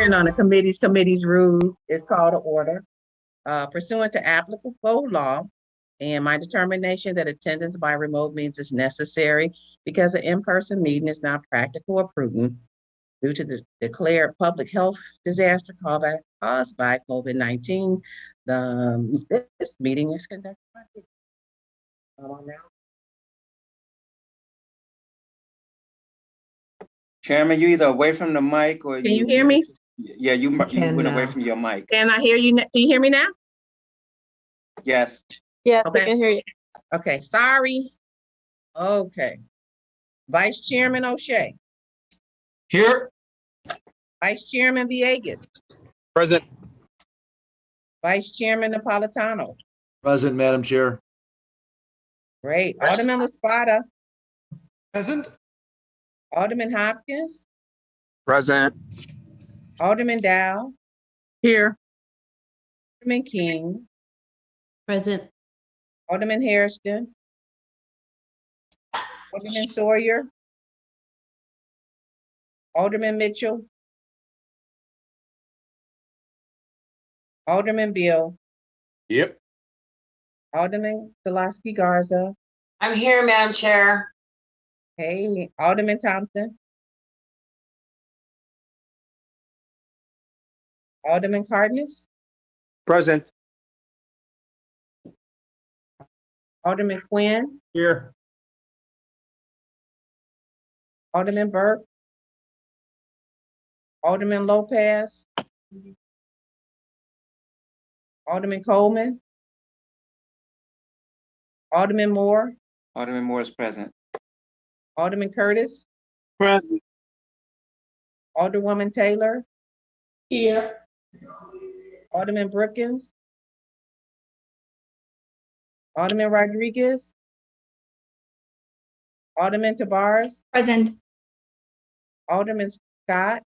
hearing on the committee's rules is called to order. Pursuant to applicable law and my determination that attendance by remote means is necessary because an in-person meeting is not practical or prudent due to the declared public health disaster caused by COVID-19, this meeting is conducted. Come on now. Chairman, you either away from the mic or Can you hear me? Yeah, you went away from your mic. Can I hear you? Can you hear me now? Yes. Yes, Okay. we can hear you. Okay, sorry. Okay. Vice Chairman O'Shea. Here. Vice Chairman Villegas. Present. Vice Chairman Napolitano. Present, Madam Chair. Great. Alderman LaSpada. Present. Alderman Hopkins. Present. Alderman Dow. Here. Alderman King. Present. Alderman Hairston. Alderman Sawyer. Alderman Mitchell. Alderman Bill. Yep. Alderman Zalowski Garza. I'm here, Madam Chair. Hey, Alderman Thompson. Alderman Cardenas. Present. Alderman Quinn. Here. Alderman Burke. Alderman Lopez. Alderman Coleman. Alderman Moore. Alderman Moore is present. Alderman Curtis. Present. Alderwoman Taylor. Here. Alderman Brookins. Alderman Rodriguez. Alderman Tabarez. Present. Alderman Scott.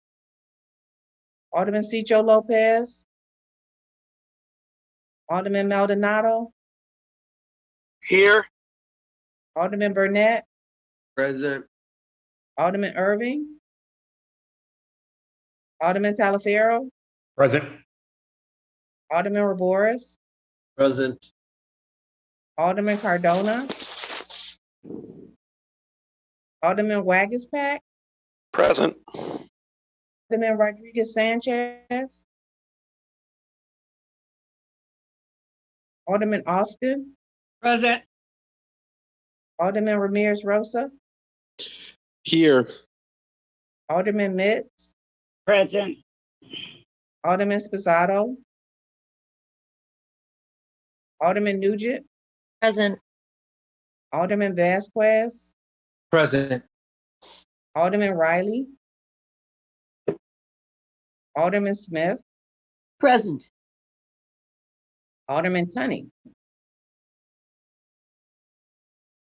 Alderman Cicho Lopez. Alderman Maldonado. Here. Alderman Burnett. Present. Alderman Irving. Alderman Talaferro. Present. Alderman Raboris. Present. Alderman Cardona. Alderman Wagispack. Present. Alderman Rodriguez Sanchez. Alderman Austin. Present. Alderman Ramirez Rosa. Here. Alderman Mitz. Present. Alderman Sposato. Alderman Nugent. Present. Alderman Vasquez. Present. Alderman Riley. Alderman Smith. Present. Alderman Tunney.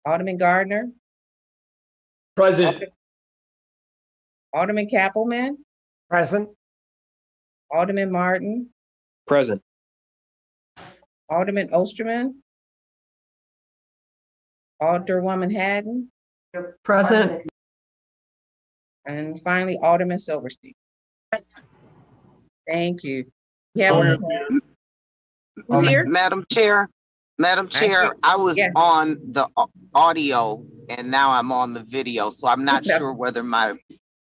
Alderman Gardner. Present. Alderman Kappelman. Present. Alderman Martin. Present. Alderman Osterman. Alderwoman Haddon. Present. And finally, Alderman Silverstein. Thank you. Yeah. Who's here? Madam Chair, I was Yeah. on the audio and now I'm on the video, so I'm not Okay. sure whether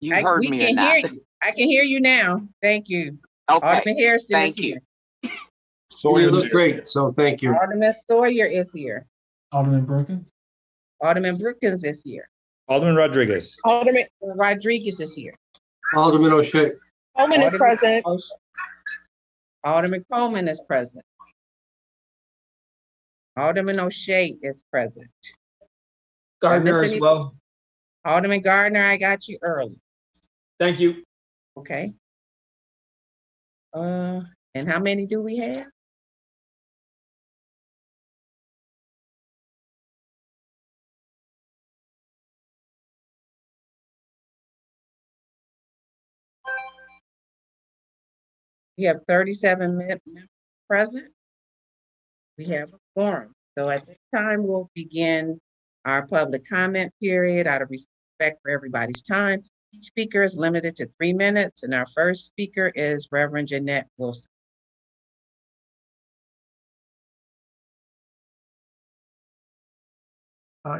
you heard We me or can not. hear you. I can hear you now. Thank you. Okay, Alderman Hairston is thank you. here. You look great, so thank you. Alderman Sawyer is here. Alderman Brookins. Alderman Brookins is here. Alderman Rodriguez. Alderman Rodriguez is here. Alderman O'Shea. Coleman is present. Alderman Coleman is present. Alderman O'Shea is present. Gardner as well. Alderman Gardner, I got you early. Thank you. Okay. And how many do we have? We have 37 members present. We have a quorum. So at this time, we'll begin our public comment period out of respect for everybody's time. Each speaker is limited to 3 minutes, and our first speaker is Reverend Jeanette Wilson.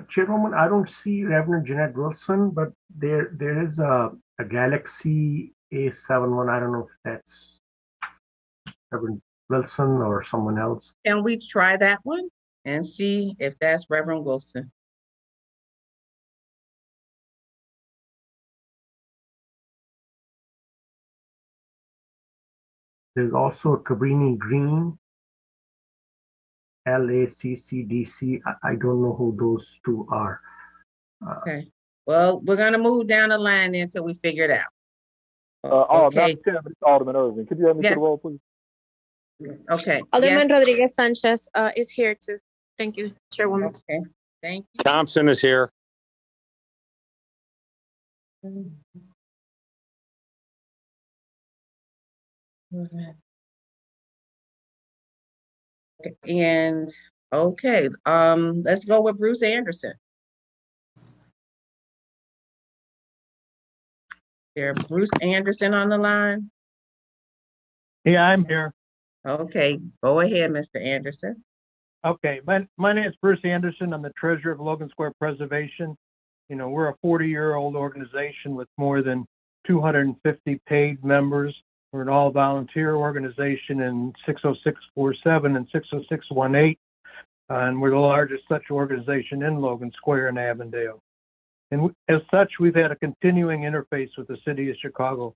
Chairwoman, I don't see Reverend Jeanette Wilson, but there is a Galaxy A71. I don't know if that's Reverend Wilson or someone else. Can we try that one and see if that's Reverend Wilson? There's also Cabrini Green, LACCDC. I don't know who those two are. Okay. Well, we're gonna move down the line until we figure it out. Okay. Madam Chairman, it's Alderman Irving. Could you have me to Yes. the roll, please? Okay. Alderman Yes. Rodriguez Sanchez is here too. Thank you, Chairwoman. Okay. Thank you. Thompson is here. Okay, and okay, let's go with Bruce Anderson. There, Bruce Anderson on the line. Yeah, I'm here. Okay, go ahead, Mr. Anderson. Okay, my name is Bruce Anderson. I'm the treasurer of Logan Square Preservation. You know, we're a 40-year-old organization with more than 250 paid members. We're an all-volunteer organization in 60647 and 60618, and we're the largest such organization in Logan Square and Avondale. And as such, we've had a continuing interface with the city of Chicago.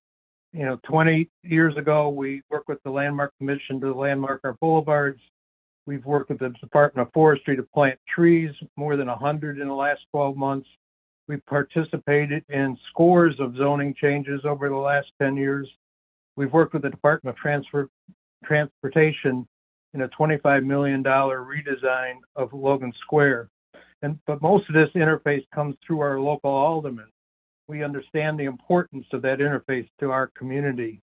You know, 20 years ago, we worked with the Landmark Commission to landmark our boulevards. We've worked with the Department of Forestry to plant trees, more than 100 in the last 12 months. We've participated in scores of zoning changes over the last 10 years. We've worked with the Department of Transportation in a $25 million redesign of Logan Square. But most of this interface comes through our local aldermen. We understand the importance of that interface to our community.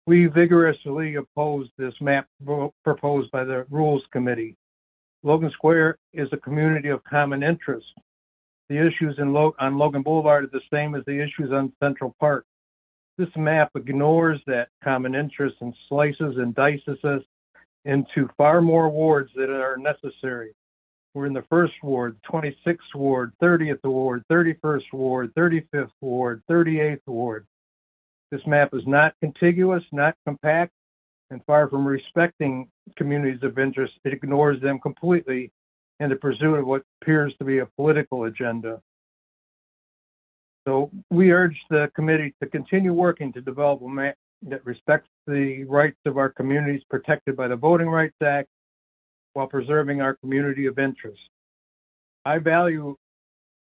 We vigorously oppose this map proposed by the Rules Committee. Logan Square is a community of common interest. The issues on Logan Boulevard are the same as the issues on Central Park. This map ignores that common interest and slices and dices us into far more wards that are necessary. We're in the 1st Ward, 26th Ward, 30th Ward, 31st Ward, 35th Ward, 38th Ward. This map is not contiguous, not compact, and far from respecting communities of interest, it ignores them completely in the pursuit of what appears to be a political agenda. So we urge the committee to continue working to develop a map that respects the rights of our communities protected by the Voting Rights Act while preserving our community of interest. I value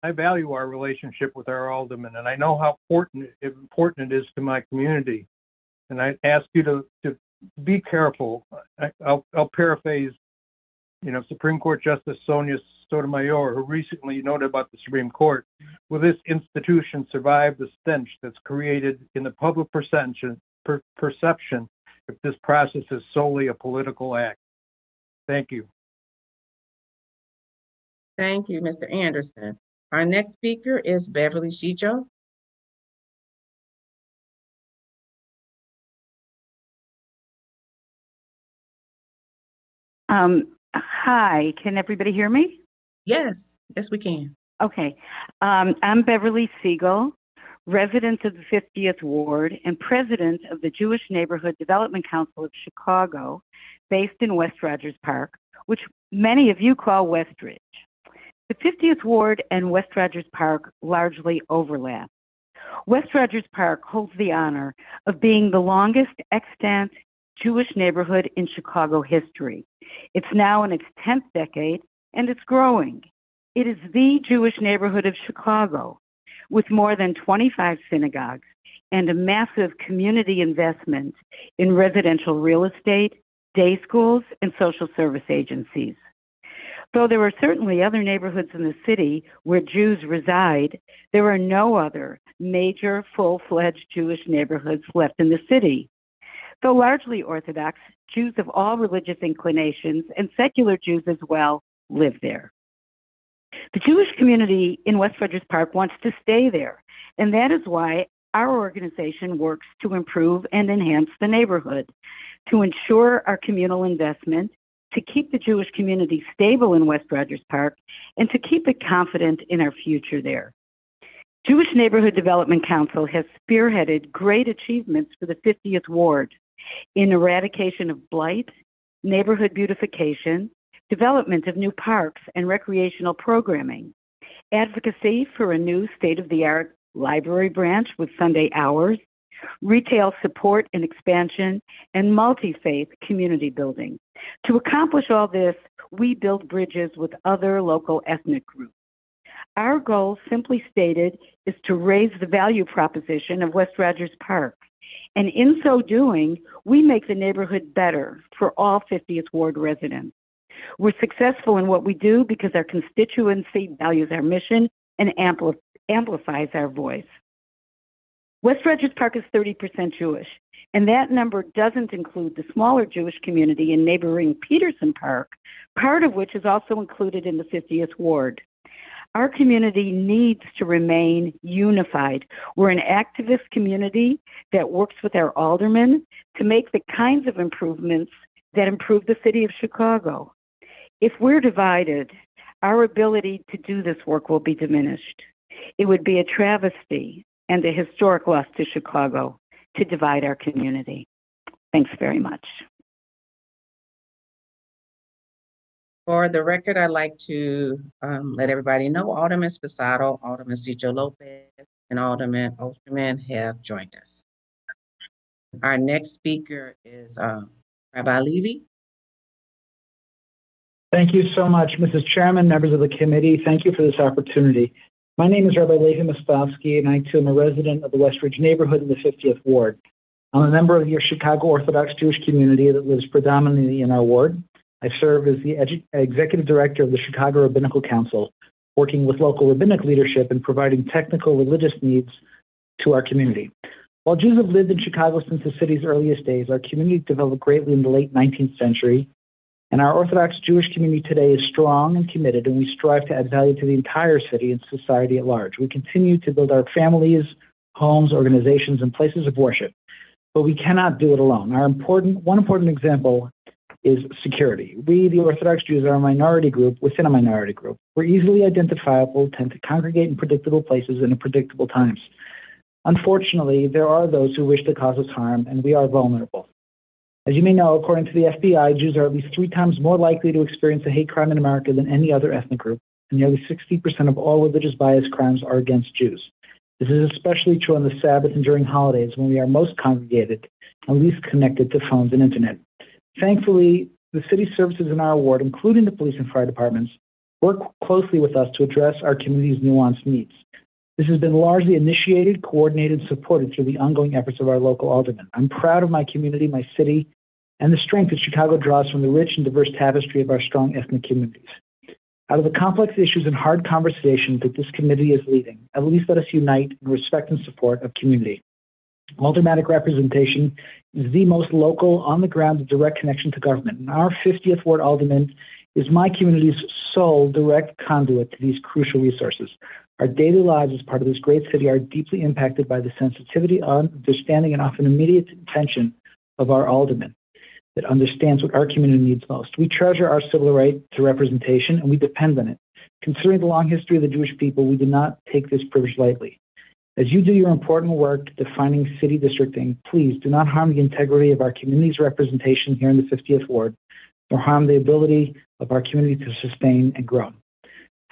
our relationship with our aldermen, and I know how important it is to my community. And I ask you to be careful. I'll paraphrase, Supreme Court Justice Sonia Sotomayor, who recently noted about the Supreme Court. Will this institution survive the stench that's created in the public perception if this process is solely a political act? Thank you. Thank you, Mr. Anderson. Our next speaker is Beverly Siegel. Hi, can everybody hear me? Yes, we can. Okay. I'm Beverly Siegel, resident of the 50th Ward and president of the Jewish Neighborhood Development Council of Chicago, based in West Rogers Park, which many of you call Westridge. The 50th Ward and West Rogers Park largely overlap. West Rogers Park holds the honor of being the longest extant Jewish neighborhood in Chicago history. It's now in its 10th decade, and it's growing. It is the Jewish neighborhood of Chicago, with more than 25 synagogues and a massive community investment in residential real estate, day schools, and social service agencies. Though there are certainly other neighborhoods in the city where Jews reside, there are no other major full-fledged Jewish neighborhoods left in the city. Though largely Orthodox, Jews of all religious inclinations and secular Jews as well live there. The Jewish community in West Rogers Park wants to stay there, and that is why our organization works to improve and enhance the neighborhood, to ensure our communal investment, to keep the Jewish community stable in West Rogers Park, and to keep it confident in our future there. Jewish Neighborhood Development Council has spearheaded great achievements for the 50th Ward in eradication of blight, neighborhood beautification, development of new parks and recreational programming, advocacy for a new state-of-the-art library branch with Sunday hours, retail support and expansion, and multi-faith community building. To accomplish all this, we build bridges with other local ethnic groups. Our goal, simply stated, is to raise the value proposition of West Rogers Park. And in so doing, we make the neighborhood better for all 50th Ward residents. We're successful in what we do because our constituency values our mission and amplifies our voice. West Rogers Park is 30% Jewish, and that number doesn't include the smaller Jewish community in neighboring Peterson Park, part of which is also included in the 50th Ward. Our community needs to remain unified. We're an activist community that works with our aldermen to make the kinds of improvements that improve the city of Chicago. If we're divided, our ability to do this work will be diminished. It would be a travesty and a historic loss to Chicago to divide our community. Thanks very much. For the record, I'd like to let everybody know Alderman Sposado, Alderman Siegel Lopez, and Alderman Osterman have joined us. Our next speaker is Rabbi Levy. Thank you so much, Mrs. Chairman, members of the committee. Thank you for this opportunity. My name is Rabbi Levi Mostovsky, and I too am a resident of the West Ridge neighborhood in the 50th Ward. I'm a member of your Chicago Orthodox Jewish community that lives predominantly in our ward. I serve as the executive director of the Chicago Rabbinical Council, working with local rabbinic leadership and providing technical religious needs to our community. While Jews have lived in Chicago since the city's earliest days, our community developed greatly in the late 19th century, and our Orthodox Jewish community today is strong and committed, and we strive to add value to the entire city and society at large. We continue to build our families, homes, organizations, and places of worship, but we cannot do it alone. One important example is security. We, the Orthodox Jews, are a minority group within a minority group. We're easily identifiable, tend to congregate in predictable places and at predictable times. Unfortunately, there are those who wish to cause us harm, and we are vulnerable. As you may know, according to the FBI, Jews are at least 3 times more likely to experience a hate crime in America than any other ethnic group, and nearly 60% of all religious bias crimes are against Jews. This is especially true on the Sabbath and during holidays when we are most congregated and least connected to phones and internet. Thankfully, the city services in our ward, including the police and fire departments, work closely with us to address our community's nuanced needs. This has been largely initiated, coordinated, and supported through the ongoing efforts of our local aldermen. I'm proud of my community, my city, and the strength that Chicago draws from the rich and diverse tapestry of our strong ethnic communities. Out of the complex issues and hard conversations that this committee is leading, at least let us unite in respect and support of community. Aldermanic representation is the most local, on-the-ground, direct connection to government. And our 50th Ward Alderman is my community's sole direct conduit to these crucial resources. Our daily lives as part of this great city are deeply impacted by the sensitivity, understanding, and often immediate attention of our alderman that understands what our community needs most. We treasure our civil right to representation, and we depend on it. Considering the long history of the Jewish people, we do not take this privilege lightly. As you do your important work defining city districting, please do not harm the integrity of our community's representation here in the 50th Ward, nor harm the ability of our community to sustain and grow.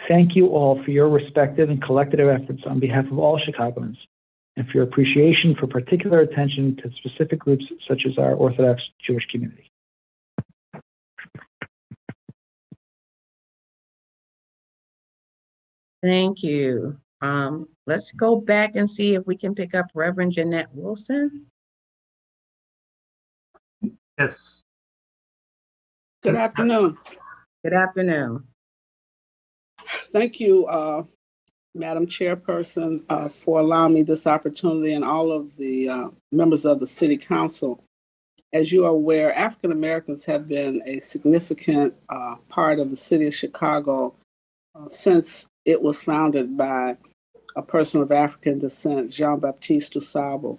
Thank you all for your respective and collective efforts on behalf of all Chicagoans, and for your appreciation for particular attention to specific groups such as our Orthodox Jewish community. Thank you. Let's go back and see if we can pick up Reverend Jeanette Wilson. Yes. Good afternoon. Good afternoon. Thank you, Madam Chairperson, for allowing me this opportunity, and all of the members of the City Council. As you are aware, African Americans have been a significant part of the City of Chicago since it was founded by a person of African descent, Jean-Baptiste Dusable.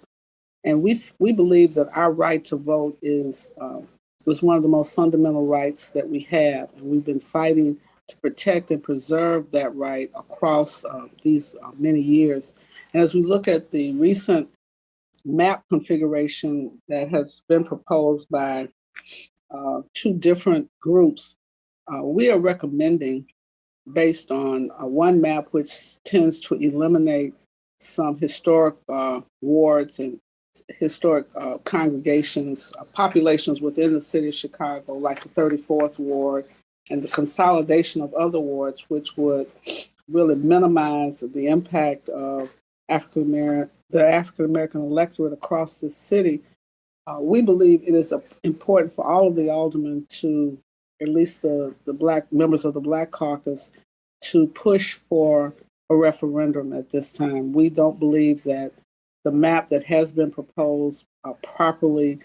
And we believe that our right to vote is one of the most fundamental rights that we have. And we've been fighting to protect and preserve that right across these many years. And as we look at the recent map configuration that has been proposed by two different groups, we are recommending, based on one map which tends to eliminate some historic wards and historic congregations, populations within the city of Chicago, like the 34th Ward, and the consolidation of other wards, which would really minimize the impact of the African-American electorate across the city. We believe it is important for all of the aldermen to, at least the Black members of the Black Caucus, to push for a referendum at this time. We don't believe that the map that has been proposed properly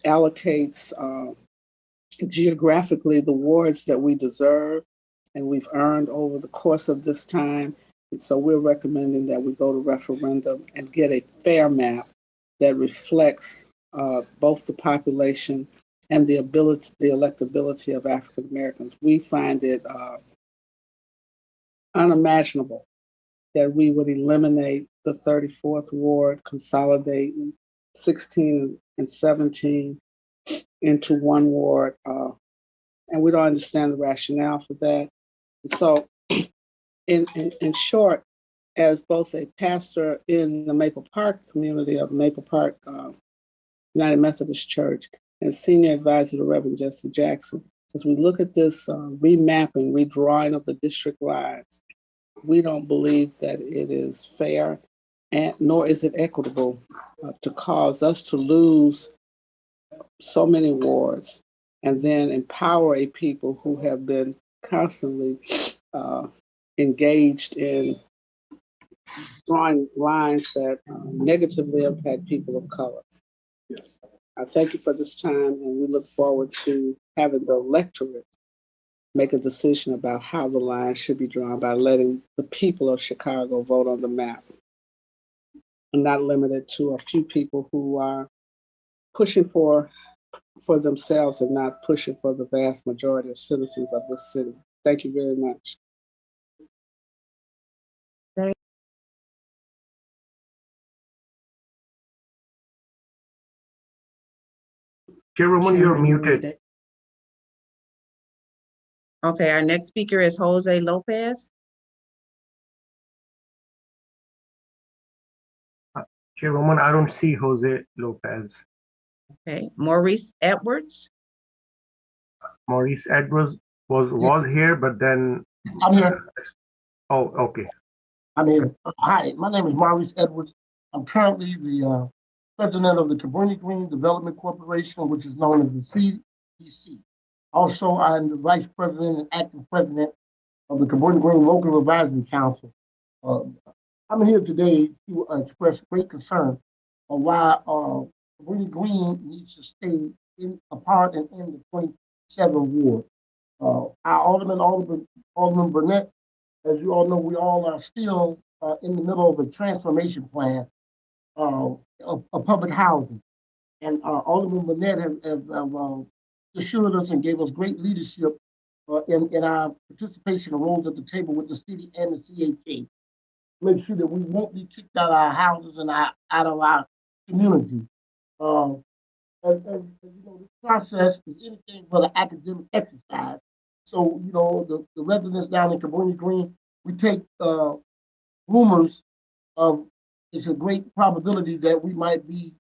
allocates geographically the wards that we deserve and we've earned over the course of this time. And so we're recommending that we go to referendum and get a fair map that reflects both the population and the electability of African Americans. We find it unimaginable that we would eliminate the 34th Ward, consolidating 16 and 17 into one ward. And we don't understand the rationale for that. And so in short, as both a pastor in the Maple Park community of Maple Park United Methodist Church and senior advisor to Reverend Jesse Jackson, as we look at this remapping, redrawing of the district lines, we don't believe that it is fair, and nor is it equitable to cause us to lose so many wards and then empower a people who have been constantly engaged in drawing lines that negatively impact people of color. Yes. I thank you for this time, and we look forward to having the electorate make a decision about how the line should be drawn by letting the people of Chicago vote on the map, and not limited to a few people who are pushing for themselves and not pushing for the vast majority of citizens of this city. Thank you very much. Chairwoman, you're muted. Okay, our next speaker is Jose Lopez. Chairwoman, I don't see Jose Lopez. Okay, Maurice Edwards. Maurice Edwards was here, but then. I'm here. Oh, okay. I'm here. Hi, my name is Maurice Edwards. I'm currently the president of the Cabrini Green Development Corporation, which is known as the CDC. Also, I'm the vice president and active president of the Cabrini Green Local Advisory Council. I'm here today to express great concern on why Cabrini Green needs to stay a part and in the 27th Ward. Our Alderman Burnett, as you all know, we all are still in the middle of a transformation plan of public housing. And Alderman Burnett have assured us and gave us great leadership in our participation and roles at the table with the city and the CHA. Make sure that we won't be kicked out of our houses and out of our community. And you know, the process is anything but an academic exercise. So, you know, the residents down in Cabrini Green, we take rumors of it's a great probability that we might be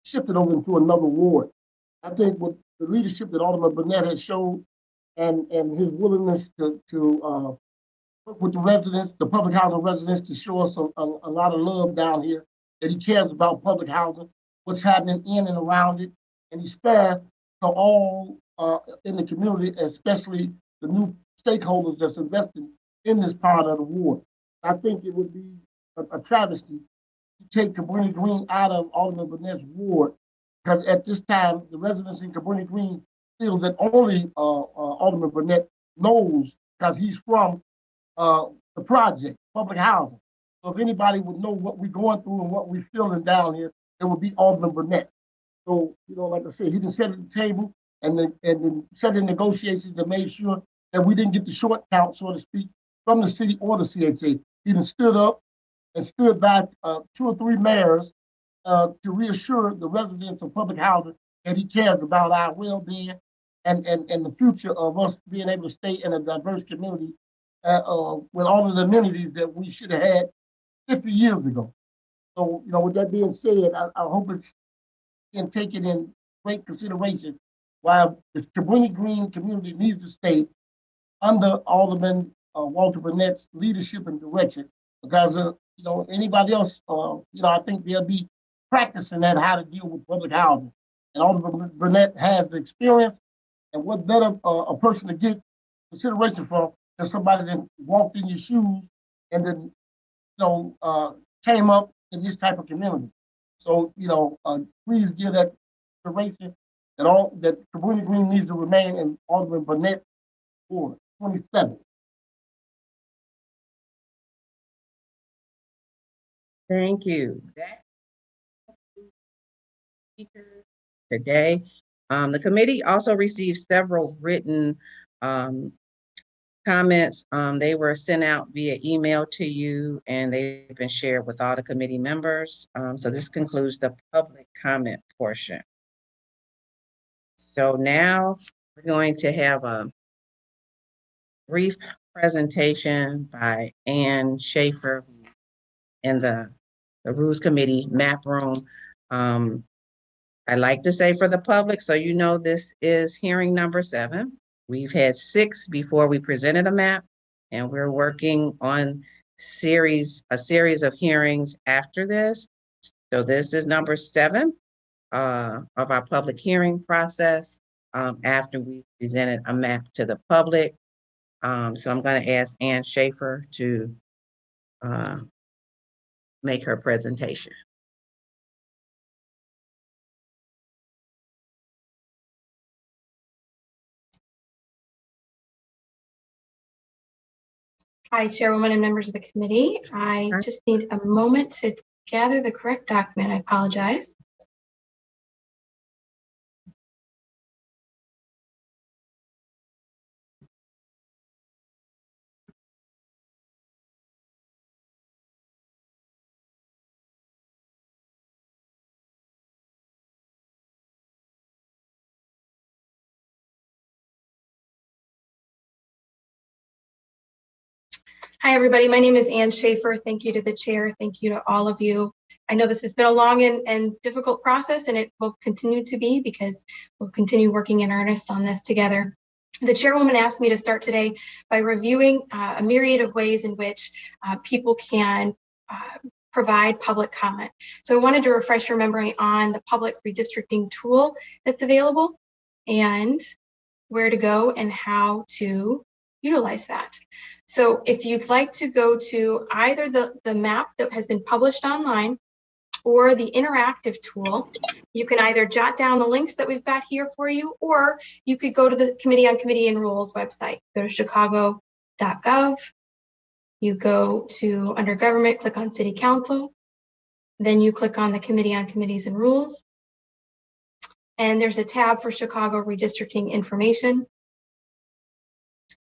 shifted over into another ward. I think with the leadership that Alderman Burnett has shown and his willingness to work with the residents, the public housing residents, to show us a lot of love down here, that he cares about public housing, what's happening in and around it, and he's fair to all in the community, especially the new stakeholders that's invested in this part of the ward. I think it would be a travesty to take Cabrini Green out of Alderman Burnett's ward, because at this time, the residents in Cabrini Green feels that only Alderman Burnett knows, because he's from the project, public housing. So if anybody would know what we're going through and what we're feeling down here, it would be Alderman Burnett. So, like I said, he didn't sit at the table and then set in negotiations to make sure that we didn't get the short count, so to speak, from the city or the CHA. He done stood up and stood by 2 or 3 mayors to reassure the residents of public housing that he cares about our well-being and the future of us being able to stay in a diverse community with all of the amenities that we should have had 50 years ago. So, with that being said, I hope it's taken in great consideration while the Cabrini Green community needs to stay under Alderman Walter Burnett's leadership and direction, because anybody else, I think they'll be practicing that how to deal with public housing. And Alderman Burnett has the experience, and what better a person to get consideration from than somebody that walked in your shoes and then came up in this type of community. So please give that consideration that Cabrini Green needs to remain in Alderman Burnett for 27. Thank you. Today, the committee also received several written comments. They were sent out via email to you, and they've been shared with all the committee members. So this concludes the public comment portion. So now we're going to have a brief presentation by Ann Schaefer in the Rules Committee map room. I like to say for the public, so this is hearing number 7. We've had 6 before we presented a map, and we're working on a series of hearings after this. So this is number 7 of our public hearing process after we presented a map to the public. So I'm going to ask Ann Schaefer to make her presentation. Hi, Chairwoman and members of the committee. I just need a moment to gather the correct document. I apologize. Hi, everybody. My name is Ann Schaefer. Thank you to the chair. Thank you to all of you. I know this has been a long and difficult process, and it will continue to be because we'll continue working in earnest on this together. The chairwoman asked me to start today by reviewing a myriad of ways in which people can provide public comment. So I wanted to refresh your memory on the public redistricting tool that's available and where to go and how to utilize that. So if you'd like to go to either the map that has been published online or the interactive tool, you can either jot down the links that we've got here for you, or you could go to the Committee on Committee and Rules website. Go to chicago.gov. You go to under Government, click on City Council. Then you click on the Committee on Committees and Rules. And there's a tab for Chicago redistricting information.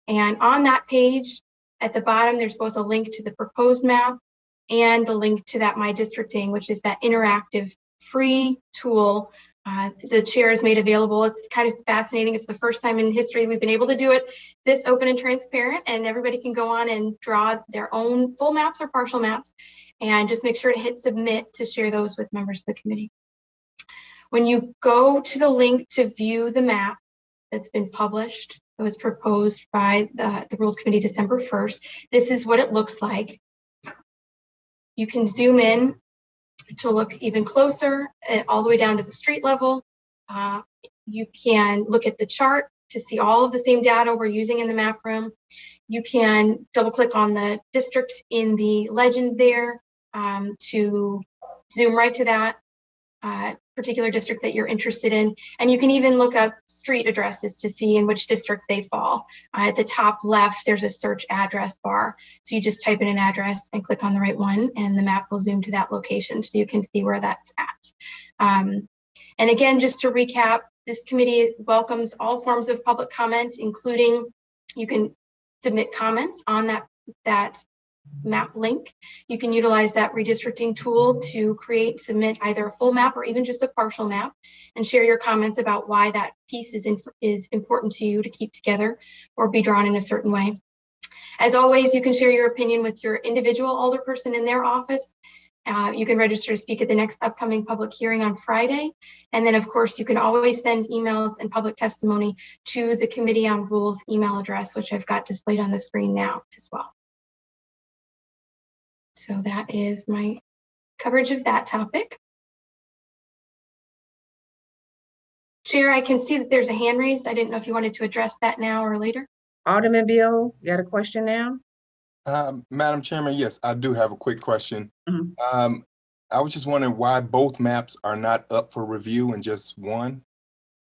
And on that page, at the bottom, there's both a link to the proposed map and the link to that My Districting, which is that interactive free tool the chair has made available. It's kind of fascinating. It's the first time in history we've been able to do it this open and transparent, and everybody can go on and draw their own full maps or partial maps, and just make sure to hit submit to share those with members of the committee. When you go to the link to view the map that's been published, it was proposed by the Rules Committee December 1st. This is what it looks like. You can zoom in to look even closer, all the way down to the street level. You can look at the chart to see all of the same data we're using in the map room. You can double click on the districts in the legend there to zoom right to that. particular district that you're interested in. And you can even look up street addresses to see in which district they fall. At the top left, there's a search address bar. So you just type in an address and click on the right one, and the map will zoom to that location so you can see where that's at. And again, just to recap, this committee welcomes all forms of public comment, including you can submit comments on that map link. You can utilize that redistricting tool to submit either a full map or even just a partial map, and share your comments about why that piece is important to you to keep together or be drawn in a certain way. As always, you can share your opinion with your individual alderperson in their office. You can register to speak at the next upcoming public hearing on Friday. And then, of course, you can always send emails and public testimony to the Committee on Rules email address, which I've got displayed on the screen now as well. So that is my coverage of that topic. Chair, I can see that there's a hand raised. I didn't know if you wanted to address that now or later. Alderman Beal, you got a question now? Madam Chairman, yes, I do have a quick question. I was just wondering why both maps are not up for review and just one?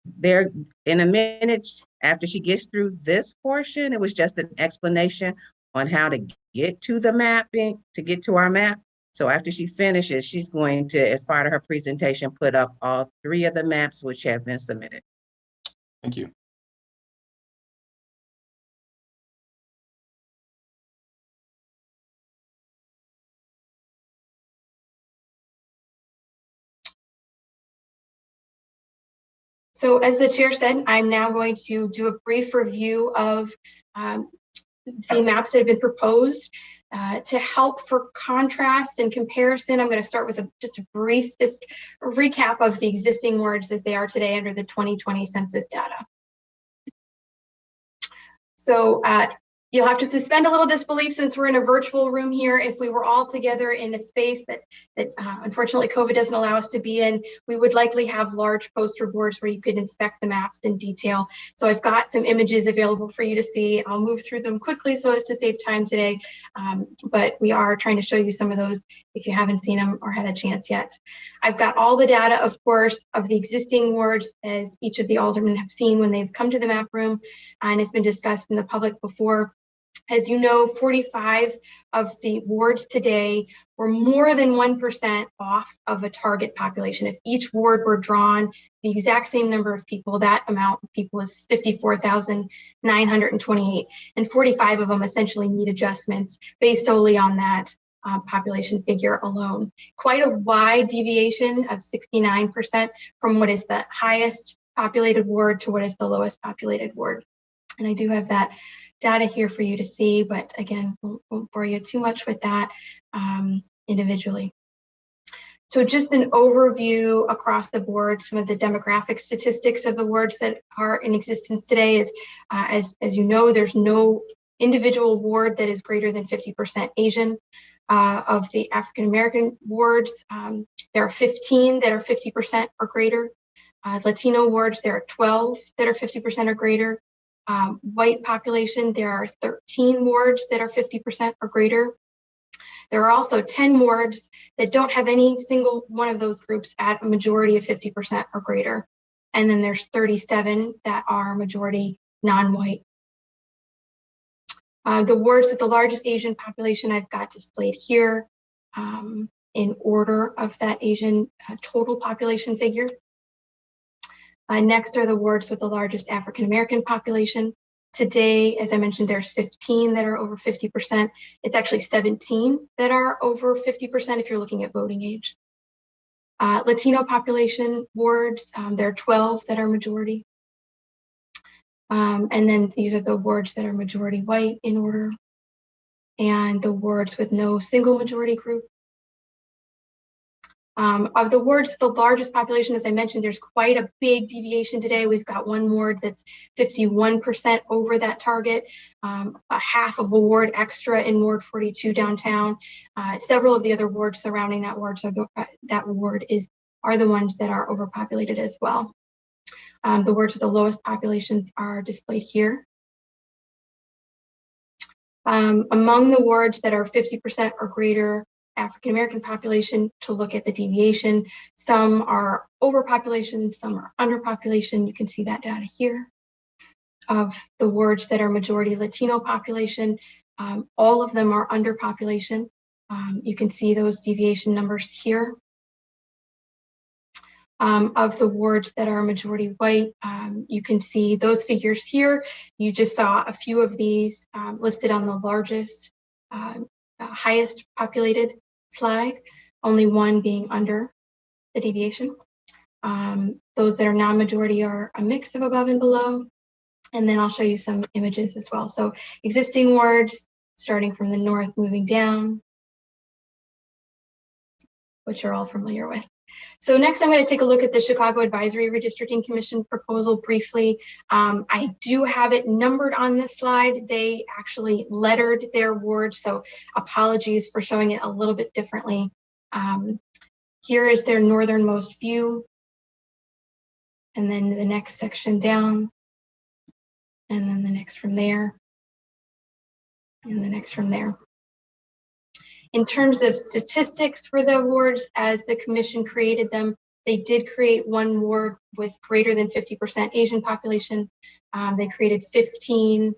There, in a minute after she gets through this portion, it was just an explanation on how to get to the mapping, to get to our map. So after she finishes, she's going to, as part of her presentation, put up all 3 of the maps which have been submitted. Thank you. So as the chair said, I'm now going to do a brief review of the maps that have been proposed. To help for contrast and comparison, I'm going to start with just a brief recap of the existing wards as they are today under the 2020 census data. So you'll have to suspend a little disbelief since we're in a virtual room here. If we were all together in a space that unfortunately COVID doesn't allow us to be in, we would likely have large poster boards where you could inspect the maps in detail. So I've got some images available for you to see. I'll move through them quickly so as to save time today, but we are trying to show you some of those if you haven't seen them or had a chance yet. I've got all the data, of course, of the existing wards as each of the aldermen have seen when they've come to the map room, and it's been discussed in the public before. As you know, 45 of the wards today were more than 1% off of a target population. If each ward were drawn the exact same number of people, that amount of people is 54,928, and 45 of them essentially need adjustments based solely on that population figure alone. Quite a wide deviation of 69% from what is the highest populated ward to what is the lowest populated ward. And I do have that data here for you to see, but again, won't bore you too much with that individually. So just an overview across the board, some of the demographic statistics of the wards that are in existence today is, as you know, there's no individual ward that is greater than 50% Asian. Of the African American wards, there are 15 that are 50% or greater. Latino wards, there are 12 that are 50% or greater. White population, there are 13 wards that are 50% or greater. There are also 10 wards that don't have any single one of those groups at a majority of 50% or greater. And then there's 37 that are majority non-white. The wards with the largest Asian population I've got displayed here in order of that Asian total population figure. Next are the wards with the largest African American population. Today, as I mentioned, there's 15 that are over 50%. It's actually 17 that are over 50% if you're looking at voting age. Latino population wards, there are 12 that are majority. And then these are the wards that are majority white in order, and the wards with no single majority group. Of the wards, the largest population, as I mentioned, there's quite a big deviation today. We've got one ward that's 51% over that target, a half of a ward extra in Ward 42 downtown. Several of the other wards surrounding that ward, so are the ones that are overpopulated as well. The wards with the lowest populations are displayed here. Among the wards that are 50% or greater, African American population to look at the deviation. Some are overpopulation, some are underpopulation. You can see that data here. Of the wards that are majority Latino population, all of them are underpopulation. You can see those deviation numbers here. Of the wards that are majority white, you can see those figures here. You just saw a few of these listed on the largest, highest populated slide, only one being under the deviation. Those that are non-majority are a mix of above and below. And then I'll show you some images as well. So existing wards, starting from the north, moving down, which you're all familiar with. So next I'm going to take a look at the Chicago Advisory Redistricting Commission proposal briefly. I do have it numbered on this slide. They actually lettered their wards, so apologies for showing it a little bit differently. Here is their northernmost view, and then the next section down, and then the next from there, and the next from there. In terms of statistics for the wards, as the commission created them, they did create one ward with greater than 50% Asian population. They created 15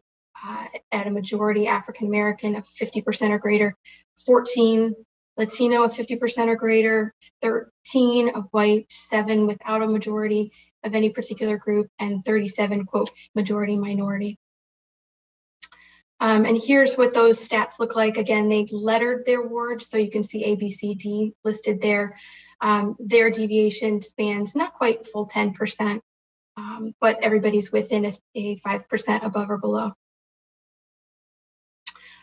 at a majority African American of 50% or greater, 14 Latino of 50% or greater, 13 of white, 7 without a majority of any particular group, and 37, quote, majority minority. And here's what those stats look like. Again, they lettered their wards, so you can see A, B, C, D listed there. Their deviation spans not quite full 10%, but everybody's within a 5% above or below.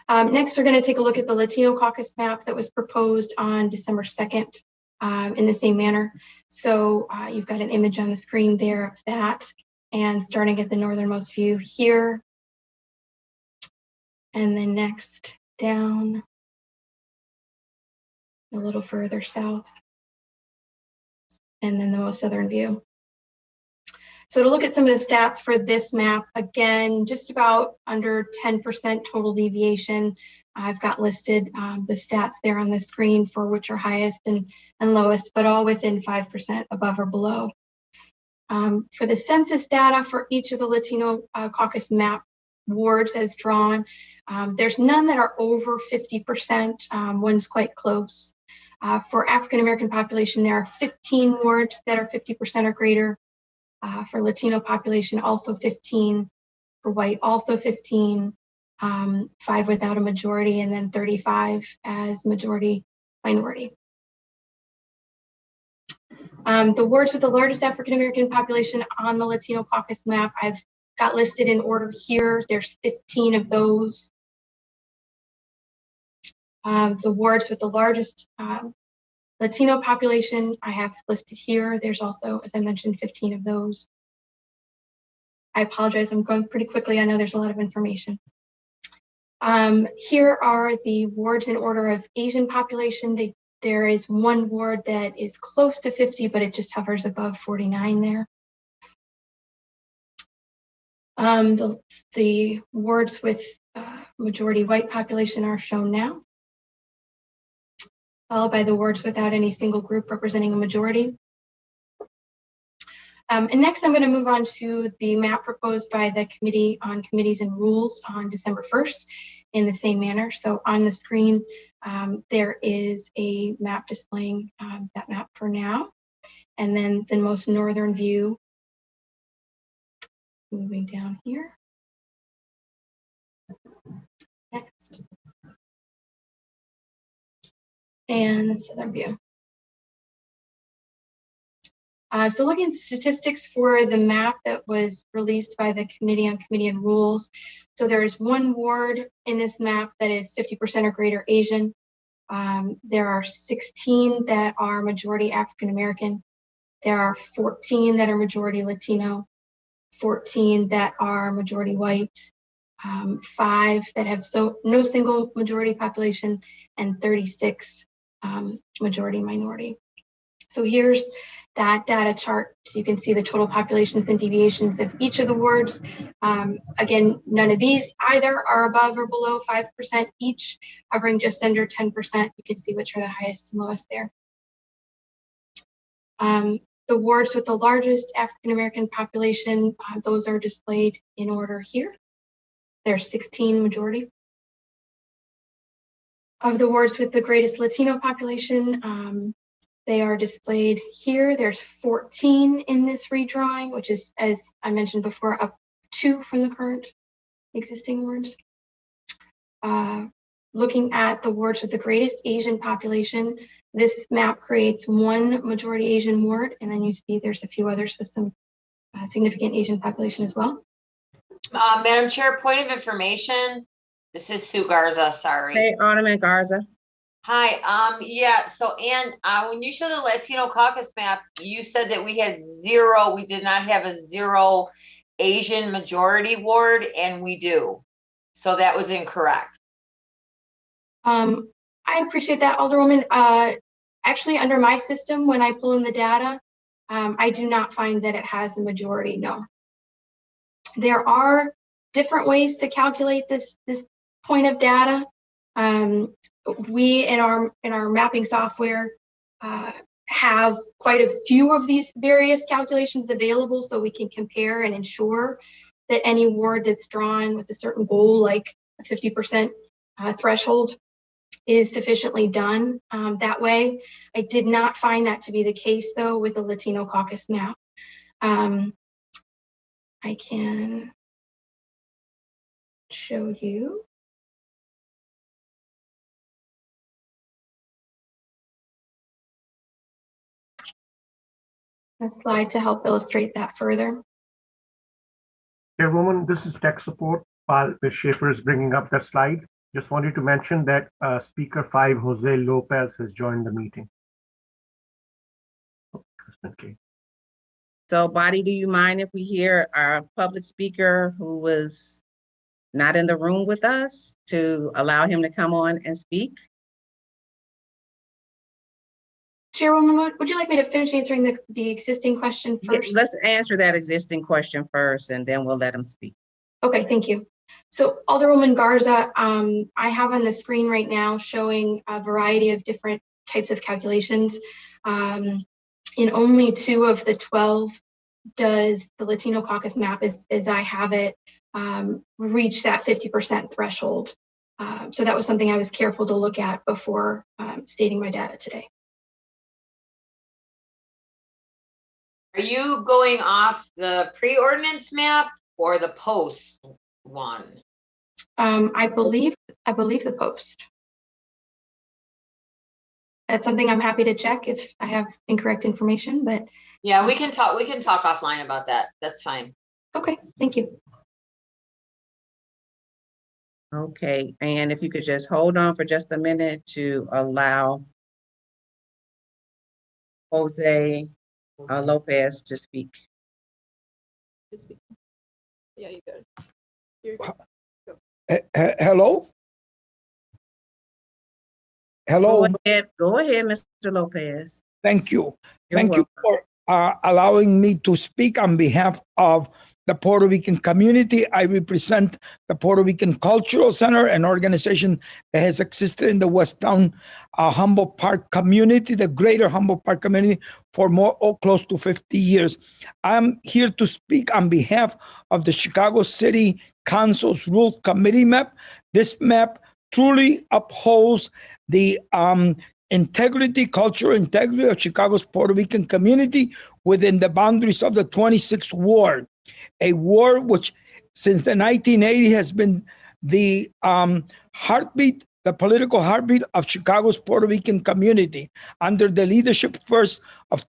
Next, we're going to take a look at the Latino Caucus Map that was proposed on December 2nd in the same manner. So you've got an image on the screen there of that. And starting at the northernmost view here, and then next down a little further south, and then the most southern view. So to look at some of the stats for this map, again, just about under 10% total deviation. I've got listed the stats there on the screen for which are highest and lowest, but all within 5% above or below. For the census data for each of the Latino Caucus Map wards as drawn, there's none that are over 50%. One's quite close. For African American population, there are 15 wards that are 50% or greater. For Latino population, also 15. For white, also 15. 5 without a majority, and then 35 as majority minority. The wards with the largest African American population on the Latino Caucus Map, I've got listed in order here. There's 15 of those. The wards with the largest Latino population I have listed here. There's also, as I mentioned, 15 of those. I apologize, I'm going pretty quickly. I know there's a lot of information. Here are the wards in order of Asian population. There is one ward that is close to 50, but it just hovers above 49 there. The wards with majority white population are shown now, followed by the wards without any single group representing a majority. And next, I'm going to move on to the map proposed by the Committee on Committees and Rules on December 1st in the same manner. So on the screen, there is a map displaying that map for now. And then the most northern view, moving down here. Next. And the southern view. So looking at the statistics for the map that was released by the Committee on Committee and Rules. So there is one ward in this map that is 50% or greater Asian. There are 16 that are majority African American. There are 14 that are majority Latino, 14 that are majority white, 5 that have no single majority population, and 36 majority minority. So here's that data chart. So you can see the total populations and deviations of each of the wards. Again, none of these either are above or below 5% each, hovering just under 10%. You can see which are the highest and lowest there. The wards with the largest African-American population, those are displayed in order here. There's 16 majority. Of the wards with the greatest Latino population, they are displayed here. There's 14 in this redrawing, which is, as I mentioned before, up 2 from the current existing wards. Looking at the wards with the greatest Asian population, this map creates 1 majority Asian ward, and then you see there's a few others with some significant Asian population as well. Madam Chair, point of information. This is Sue Garza, sorry. Hey, Alderman Garza. Hi, yeah, so Ann, when you showed the Latino Caucus Map, you said that we had 0, we did not have a 0 Asian majority ward, and we do. So that was incorrect. I appreciate that, Alderwoman. Actually, under my system, when I pull in the data, I do not find that it has a majority, no. There are different ways to calculate this point of data. We in our mapping software have quite a few of these various calculations available, so we can compare and ensure that any ward that's drawn with a certain goal, like a 50% threshold, is sufficiently done that way. I did not find that to be the case, though, with the Latino Caucus Map. I can show you. A slide to help illustrate that further. Chairwoman, this is tech support. While Ms. Schaefer is bringing up that slide, just wanted to mention that Speaker 5, Jose Lopez, has joined the meeting. Okay. So, Body, do you mind if we hear our public speaker who was not in the room with us to allow him to come on and speak? Chairwoman, would you like me to finish answering the existing question first? Let's answer that existing question first, and then we'll let him speak. Okay, thank you. So, Alderwoman Garza, I have on the screen right now showing a variety of different types of calculations. In only 2 of the 12 does the Latino Caucus Map, as I have it, reach that 50% threshold. So that was something I was careful to look at before stating my data today. Are you going off the pre-ordinance map or the post one? I believe the post. That's something I'm happy to check if I have incorrect information, but yeah, we can talk offline about that. That's fine. Okay, thank you. Okay, and if you could just hold on for just a minute to allow Jose Lopez to speak. Yeah, you go. You're good. Hello? Hello? Go ahead, Mr. Lopez. Thank you. You're Thank welcome. you for allowing me to speak on behalf of the Puerto Rican community. I represent the Puerto Rican Cultural Center, an organization that has existed in the West Town Humboldt Park community, the greater Humboldt Park community, for close to 50 years. I'm here to speak on behalf of the Chicago City Council's Rules Committee map. This map truly upholds the cultural integrity of Chicago's Puerto Rican community within the boundaries of the 26th Ward, a ward which since the 1980s has been the heartbeat, the political heartbeat of Chicago's Puerto Rican community under the leadership first of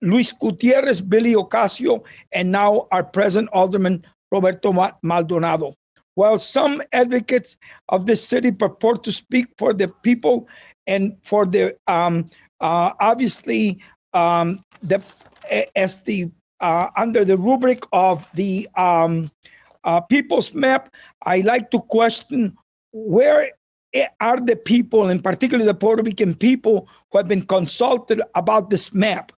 Luis Gutierrez, Billy Ocasio, and now our present Alderman Roberto Maldonado. While some advocates of the city purport to speak for the people and for the obviously under the rubric of the People's Map, I like to question where are the people, and particularly the Puerto Rican people, who have been consulted about this map?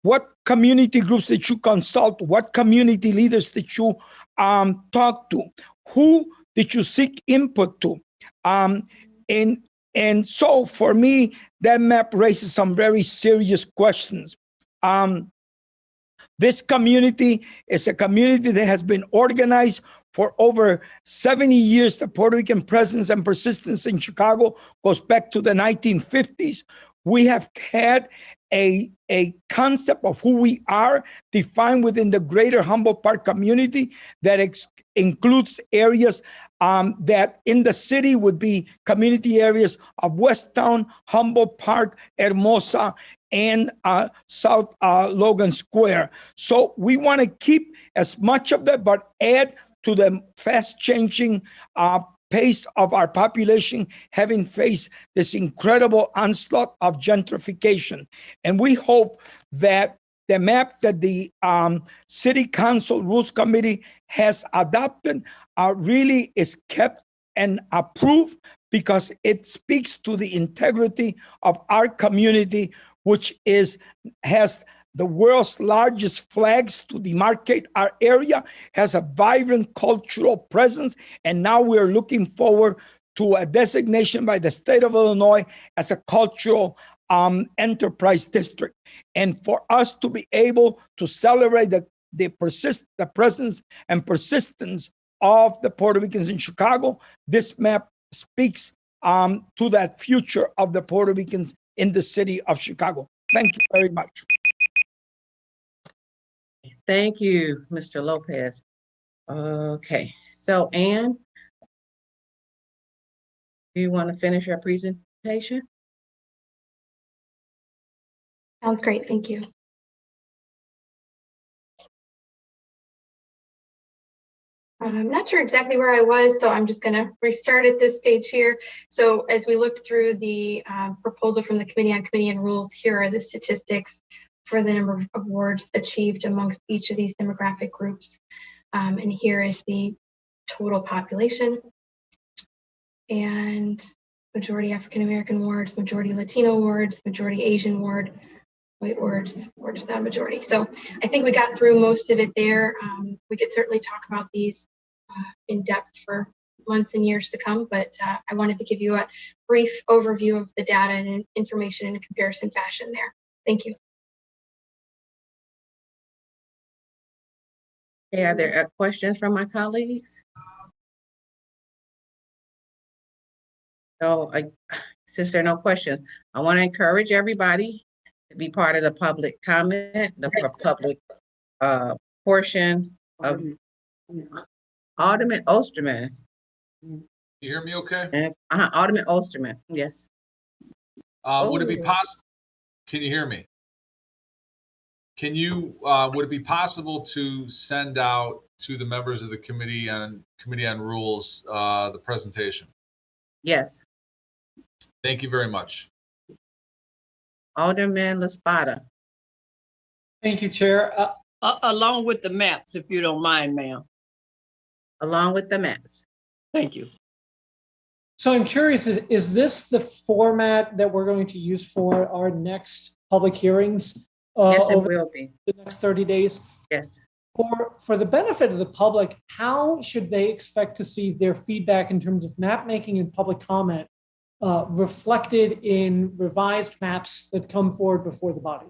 What community groups did you consult? What community leaders did you talk to? Who did you seek input to? And so for me, that map raises some very serious questions. This community is a community that has been organized for over 70 years. The Puerto Rican presence and persistence in Chicago goes back to the 1950s. We have had a concept of who we are defined within the greater Humboldt Park community that includes areas that in the city would be community areas of Westtown, Humboldt Park, Hermosa, and South Logan Square. So we want to keep as much of that, but add to the fast-changing pace of our population, having faced this incredible onslaught of gentrification. And we hope that the map that the City Council Rules Committee has adopted really is kept and approved, because it speaks to the integrity of our community, which has the world's largest flags to demarcate our area, has a vibrant cultural presence, and now we're looking forward to a designation by the state of Illinois as a cultural enterprise district. And for us to be able to celebrate the presence and persistence of the Puerto Ricans in Chicago, this map speaks to that future of the Puerto Ricans in the city of Chicago. Thank you very much. Thank you, Mr. Lopez. Okay, so Ann, do you want to finish your presentation? Sounds great, thank you. I'm not sure exactly where I was, so I'm just going to restart at this page here. So as we looked through the proposal from the Committee on Rules, here are the statistics for the number of awards achieved amongst each of these demographic groups. And here is the total population. And majority African American wards, majority Latino wards, majority Asian ward, white wards, wards without a majority. So I think we got through most of it there. We could certainly talk about these in depth for months and years to come, but I wanted to give you a brief overview of the data and information in a comparison fashion there. Thank you. Okay, are there questions from my colleagues? So since there are no questions, I want to encourage everybody to be part of the public comment, the public portion of Alderman Osterman. You hear me okay? And, Alderman Osterman, yes. Would it be possible? Can you hear me? Can you, would it be possible to send out to the members of the Committee on Rules the presentation? Yes. Thank you very much. Alderman Laspada. Thank you, Chair. Along with the maps, if you don't mind, ma'am. Along with the maps. Thank you. So I'm curious, is this the format that we're going to use for our next public hearings? Yes, it will be. The next 30 days? Yes. For the benefit of the public, how should they expect to see their feedback in terms of map making and public comment reflected in revised maps that come forward before the body?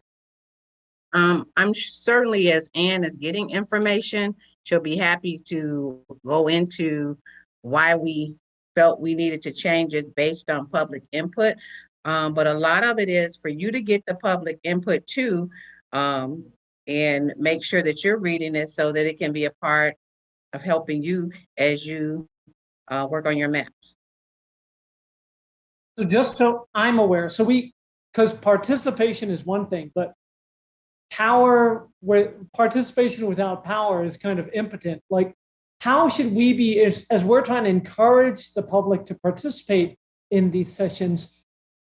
I'm certainly, as Ann is getting information, she'll be happy to go into why we felt we needed to change it based on public input. But a lot of it is for you to get the public input too, and make sure that you're reading it so that it can be a part of helping you as you work on your maps. So just so I'm aware, because participation is one thing, but participation without power is kind of impotent. Like, how should we be, as we're trying to encourage the public to participate in these sessions,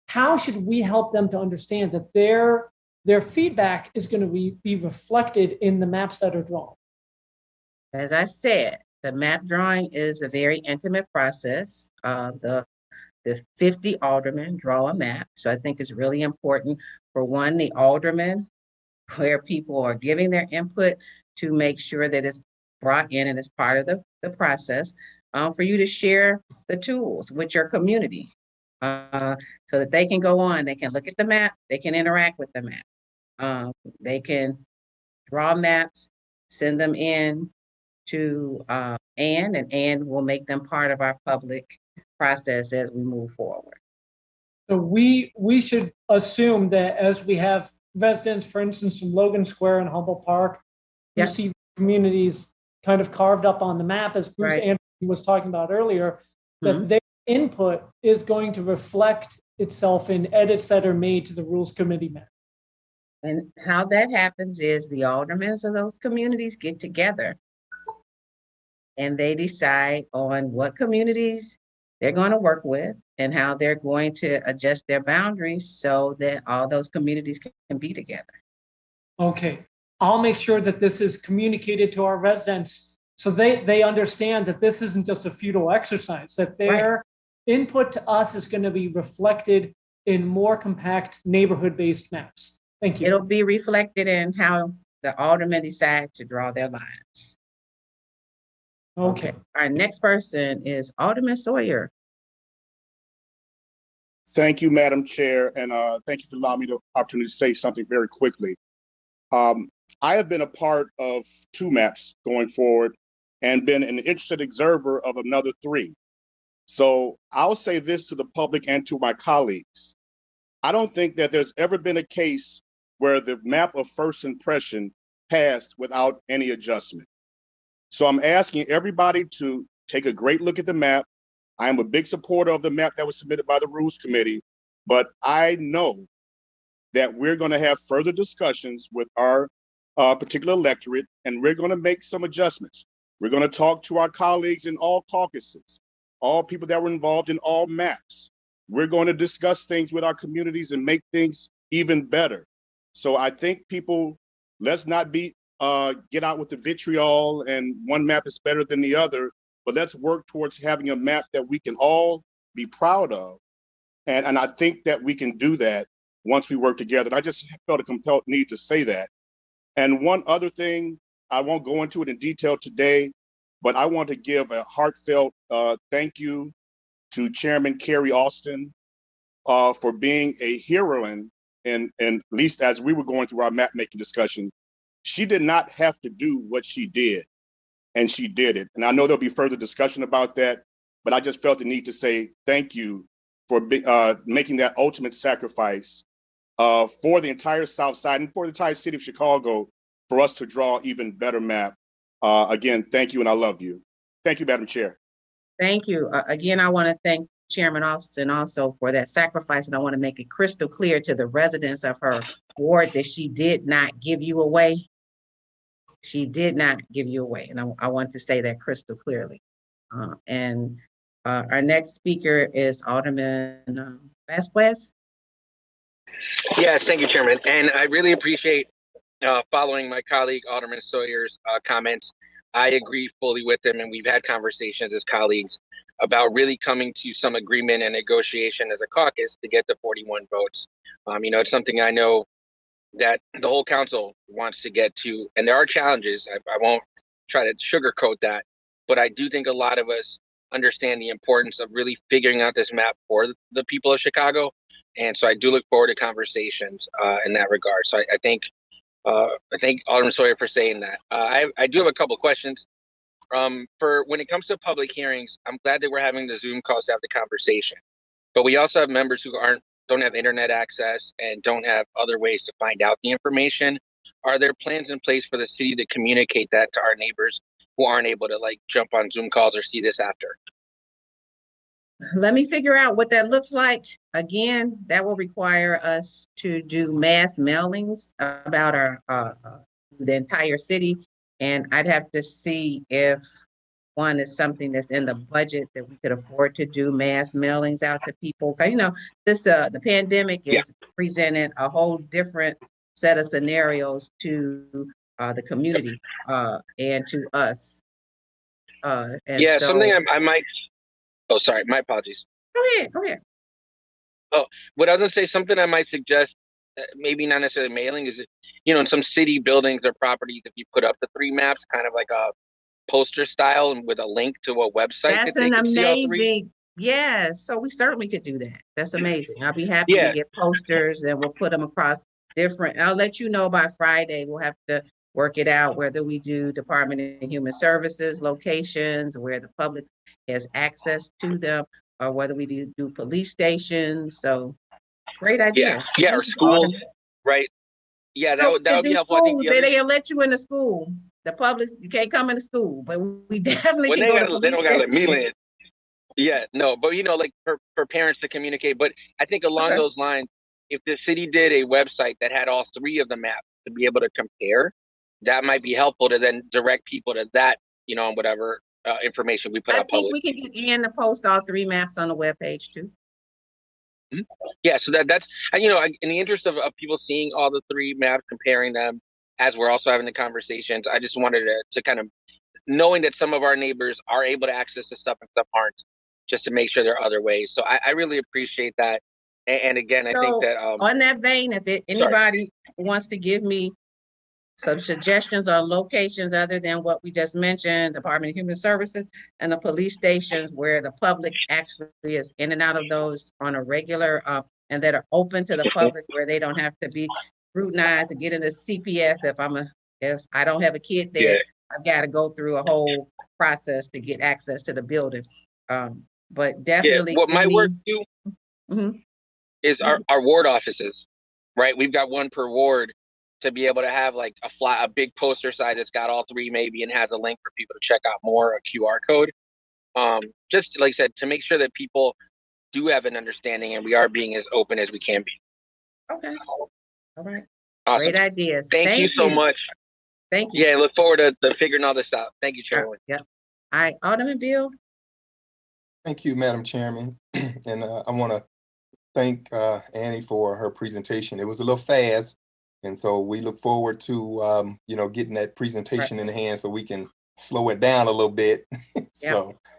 how should we help them to understand that their feedback is going to be reflected in the maps that are drawn? As I said, the map drawing is a very intimate process. The the 50 aldermen draw a map. So I think it's really important for one, the aldermen, where people are giving their input, to make sure that it's brought in and it's part of the process, for you to share the tools with your community, so that they can go on, they can look at the map, they can interact with the map. They can draw maps, send them in to Ann, and Ann will make them part of our public process as we move forward. So we should assume that as we have residents, for instance, from Logan Square and Humboldt Park, you see communities kind of carved up on the map, as Bruce Anderson was talking about earlier, that their input is going to reflect itself in edits that are made to the Rules Committee map. And how that happens is the aldermen of those communities get together and they decide on what communities they're going to work with and how they're going to adjust their boundaries so that all those communities can be together. Okay, I'll make sure that this is communicated to our residents so they understand that this isn't just a futile exercise, that their input to us is going to be reflected in more compact neighborhood-based maps. Thank you. It'll be reflected in how the aldermen decide to draw their lines. Okay. Our next person is Alderman Sawyer. Thank you, Madam Chair, and thank you for allowing me the opportunity to say something very quickly. I have been a part of 2 maps going forward and been an interested observer of another 3. So I'll say this to the public and to my colleagues. I don't think that there's ever been a case where the map of first impression passed without any adjustment. So I'm asking everybody to take a great look at the map. I am a big supporter of the map that was submitted by the Rules Committee, but I know that we're going to have further discussions with our particular electorate, and we're going to make some adjustments. We're going to talk to our colleagues in all caucuses, all people that were involved in all maps. We're going to discuss things with our communities and make things even better. So I think people, let's not be get out with the vitriol and one map is better than the other, but let's work towards having a map that we can all be proud of. And I think that we can do that once we work together. And I just felt a compelled need to say that. And one other thing, I won't go into it in detail today, but I want to give a heartfelt thank you to Chairman Carrie Austin for being a heroine, and at least as we were going through our map making discussion. She did not have to do what she did, and she did it. And I know there'll be further discussion about that, but I just felt the need to say thank you for making that ultimate sacrifice for the entire South Side and for the entire city of Chicago, for us to draw an even better map. Again, thank you, and I love you. Thank you, Madam Chair. Thank you. Again, I want to thank Chairman Austin also for that sacrifice, and I want to make it crystal clear to the residents of her ward that she did not give you away. She did not give you away, and I want to say that crystal clearly. Our next speaker is Alderman Vasquez. Yes, thank you, Chairman. And I really appreciate following my colleague Alderman Sawyer's comments. I agree fully with him, and we've had conversations as colleagues about really coming to some agreement and negotiation as a caucus to get the 41 votes. It's something I know that the whole council wants to get to, and there are challenges. I won't try to sugarcoat that, but I do think a lot of us understand the importance of really figuring out this map for the people of Chicago. And so I do look forward to conversations in that regard. So I thank Alderman Sawyer for saying that. I do have a couple of questions. For when it comes to public hearings, I'm glad that we're having the Zoom calls to have the conversation. But we also have members who don't have internet access and don't have other ways to find out the information. Are there plans in place for the city to communicate that to our neighbors who aren't able to jump on Zoom calls or see this after? Let me figure out what that looks like. Again, that will require us to do mass mailings about the entire city. And I'd have to see if one is something that's in the budget that we could afford to do mass mailings out to people. This the pandemic is presented a whole different set of scenarios to the community and to us. Something I might. Oh, sorry. My apologies. Go ahead. Oh, what I was gonna say, something I might suggest, maybe not necessarily mailing, is, in some city buildings or properties, if you put up the 3 maps, kind of like a poster style and with a link to a website. That's an amazing, yes. So we certainly could do that. That's amazing. I'll be happy to get posters and we'll put them across different. I'll let you know by Friday. We'll have to work it out whether we do Department of Human Services locations where the public has access to them, or whether we do police stations. So great idea. Yeah, or schools, right? Yeah, that would be helpful. I think they'll let you into school. The public, you can't come into school, but we definitely can go to police they don't gotta let me station. in. Yeah, no, but like for parents to communicate. But I think along those lines, if the city did a website that had all 3 of the maps to be able to compare, that might be helpful to then direct people to that, whatever information we put out public. I think we can get Ann to post all 3 maps on the webpage too. Yeah, so that's in the interest of people seeing all the 3 maps, comparing them as we're also having the conversations. I just wanted to kind of, knowing that some of our neighbors are able to access the stuff and some aren't, just to make sure there are other ways. So I really appreciate that. And again, I think that on that vein, if anybody wants to give me some suggestions on locations other than what we just mentioned, Department of Human Services and the police stations where the public actually is in and out of those on a regular, and that are open to the public, where they don't have to be routinized to get into CPS. If I don't have a kid there, I've got to go through a whole process to get access to the building. But definitely, what might work too is our ward offices, right? We've got one per ward, to be able to have like a big poster side that's got all 3 maybe and has a link for people to check out more, a QR code. Just like I said, to make sure that people do have an understanding and we are being as open as we can be. Okay. All right. Awesome. Great ideas. Thank you so much. Thank you. Yeah, look forward to figuring all this out. Thank you, Chairman. Yep. All right, Alderman Bill. Thank you, Madam Chairman. And I want to thank Annie for her presentation. It was a little fast. And so we look forward to, getting that presentation in hand so we can slow it down a little bit.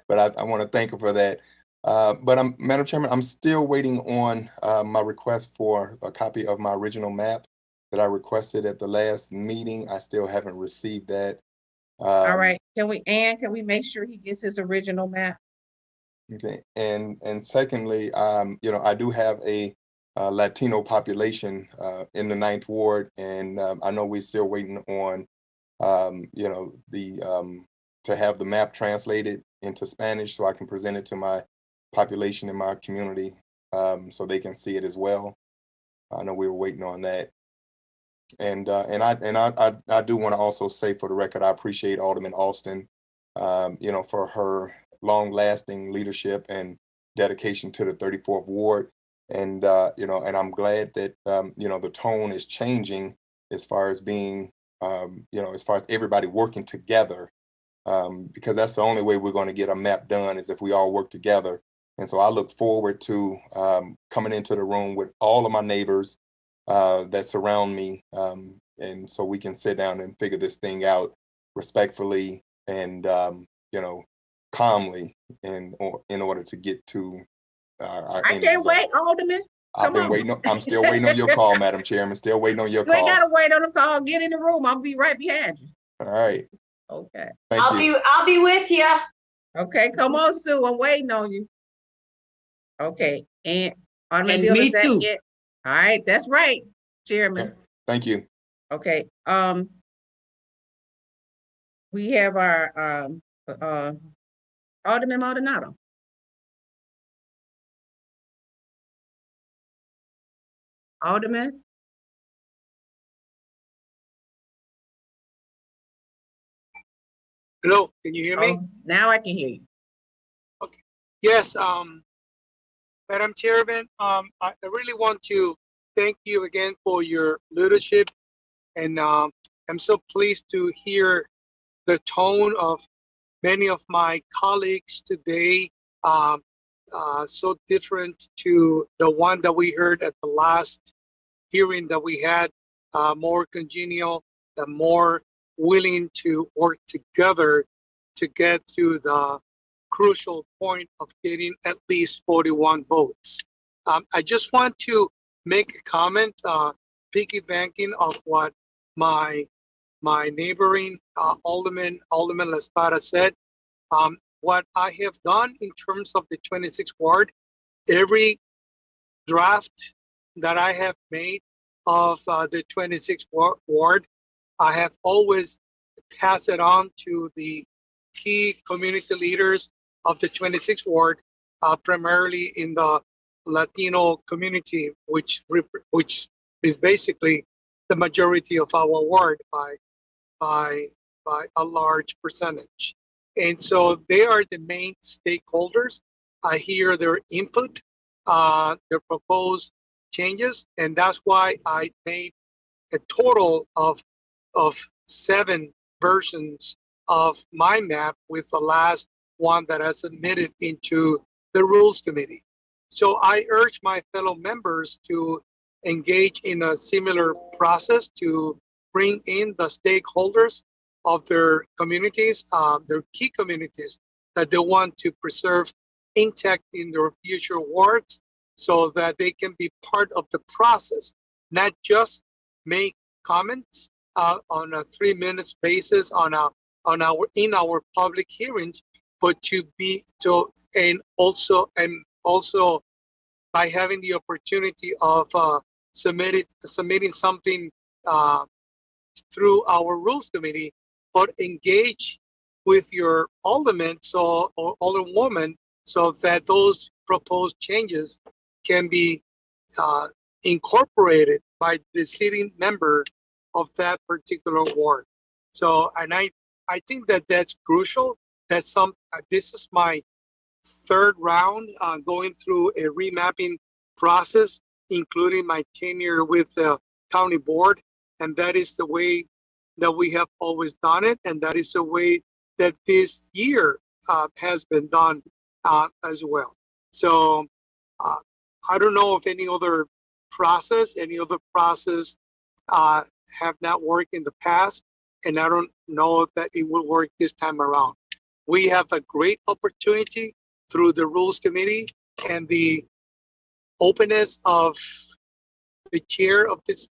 But I want to thank her for that. But Madam Chairman, I'm still waiting on my request for a copy of my original map that I requested at the last meeting. I still haven't received that. All right. Can we make sure he gets his original map? Okay. And secondly, I do have a Latino population in the 9th Ward, and I know we're still waiting on, to have the map translated into Spanish so I can present it to my population in my community so they can see it as well. I know we were waiting on that. And I do want to also say, for the record, I appreciate Alderman Austin, for her long-lasting leadership and dedication to the 34th Ward. And and I'm glad that the tone is changing as far as being as far as everybody working together, because that's the only way we're going to get a map done, is if we all work together. And so I look forward to coming into the room with all of my neighbors that surround me, and so we can sit down and figure this thing out respectfully and calmly, in order to get to I can't wait, Alderman. I'm still waiting on your call, Madam Chairman. Still waiting on your call. You ain't gotta wait on the call. Get in the room. I'll be right behind you. All right. Okay. I'll be with you. Okay, come on, Sue. I'm waiting on you. Okay, and Alderman Bill, me is that too. it? All right, that's right, Chairman. Thank you. Okay. We have our Alderman Maldonado. Alderman? Hello, can you hear me? Now I can hear you. Okay. Yes, Madam Chairman, I really want to thank you again for your leadership, and I'm so pleased to hear the tone of many of my colleagues today, so different to the one that we heard at the last hearing that we had, more congenial and more willing to work together to get through the crucial point of getting at least 41 votes. I just want to make a comment, piggybacking of what my neighboring Alderman Laspada said. What I have done in terms of the 26th ward, every draft that I have made of the 26th ward, I have always passed it on to the key community leaders of the 26th ward, primarily in the Latino community, which is basically the majority of our ward by a large percentage. And so they are the main stakeholders. I hear their input, their proposed changes, and that's why I made a total of 7 versions of my map, with the last one that I submitted into the Rules Committee. So I urge my fellow members to engage in a similar process to bring in the stakeholders of their communities, their key communities that they want to preserve intact in their future wards, so that they can be part of the process, not just make comments on a 3-minute basis in our public hearings, but and also by having the opportunity of submitting something through our Rules Committee, but engage with your alderman or alderwoman, so that those proposed changes can be incorporated by the sitting member of that particular ward. So, and I think that that's crucial. This is my 3rd round going through a remapping process, including my tenure with the county board. And that is the way that we have always done it. And that is the way that this year has been done as well. So I don't know if any other process have not worked in the past, and I don't know that it will work this time around. We have a great opportunity through the Rules Committee and the openness of the chair of this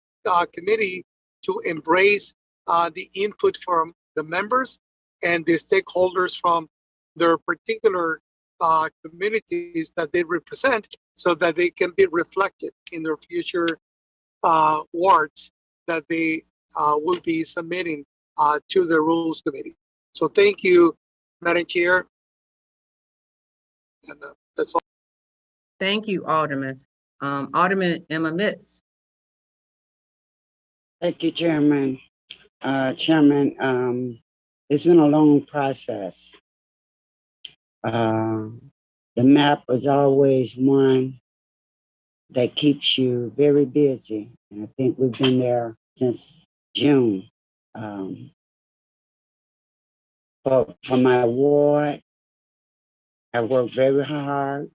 committee to embrace the input from the members and the stakeholders from their particular communities that they represent, so that they can be reflected in their future wards that they will be submitting to the Rules Committee. So thank you, Madam Chair. And that's all. Thank you, Alderman. Alderman Emma Mitz. Thank you, Chairman. Chairman, it's been a long process. The map is always one that keeps you very busy. And I think we've been there since June. For my ward, I work very hard.